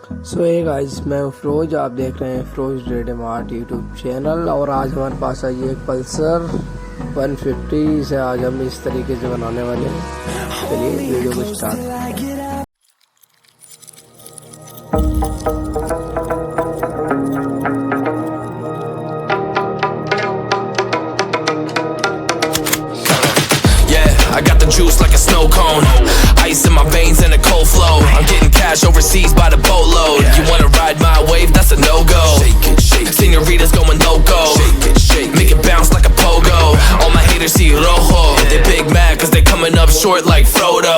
सो hey guys, मैं हूं फिरोज। आप देख रहे हैं Firoz radium art YouTube channel. और आज हमारे पास है ये एक पल्सर 150 से आज हम इस तरीके से बनाने वाले हैं। चलिए वीडियो को start. I got the juice like a snow cone, ice in my veins and a cold flow. I'm getting cash overseas by the boatload. You wanna ride my wave? That's a no-go. Senoritas going loco, make it bounce like a pogo. All my haters see rojo, they big mad cause they coming up short like Frodo.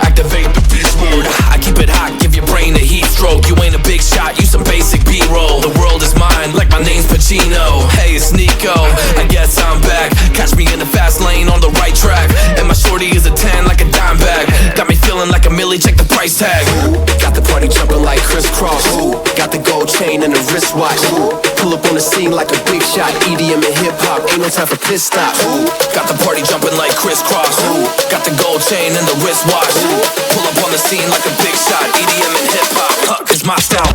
Activate the beast mode, I keep it hot, give your brain a heat stroke. You ain't a big shot, you some basic B-roll. The world is mine like my name's Pacino. Hey, it's Nico, I guess I'm back. Catch me in the fast lane on the right track. And my shorty is a 10 like a dime bag. Got me feeling like a millie, check the price tag. Got the party jumping like crisscross. Got the gold chain and the wristwatch. Pull up on the scene like a big shot. EDM and hip hop, ain't no time for pit stops. Got the party jumping like crisscross. Got the gold chain and the wristwatch. Pull up on the scene like a big shot. EDM and hip hop, it's my style.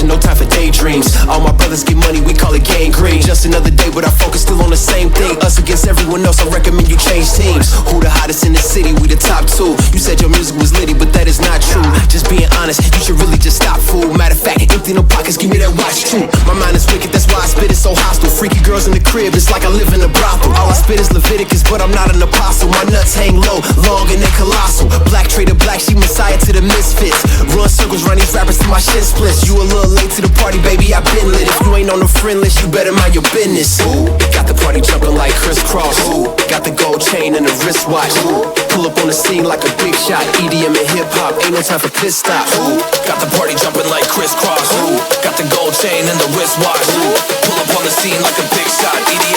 No time for daydreams. All my brothers get money, we call it gangrene. Just another day, but our focus still on the same thing. Us against everyone else, I recommend you change teams. Who the hottest in the city? We the top two. You said your music was litty, but that is not true. Just being honest, you should really just stop, fool. Matter of fact, empty no pockets, give me that watch too. My mind is wicked, that's why I spit it so hostile. Freaky girls in the crib, it's like I live in a brothel. All I spit is Leviticus, but I'm not an apostle. My nuts hang low, long and they colossal. Black trader black, she messiah to the misfits. Run circles around these rappers till my shit splits. You a little late to the party, baby, I been lit. If you ain't on the friend list, you better mind your business. Got the party jumping like crisscross. Got the gold chain and the wristwatch. Pull up on the scene like a big shot. EDM and hip hop, ain't no time for pit stops. Got the party jumping like crisscross. Got the gold chain and the wristwatch. Pull up on the scene like a big shot. EDM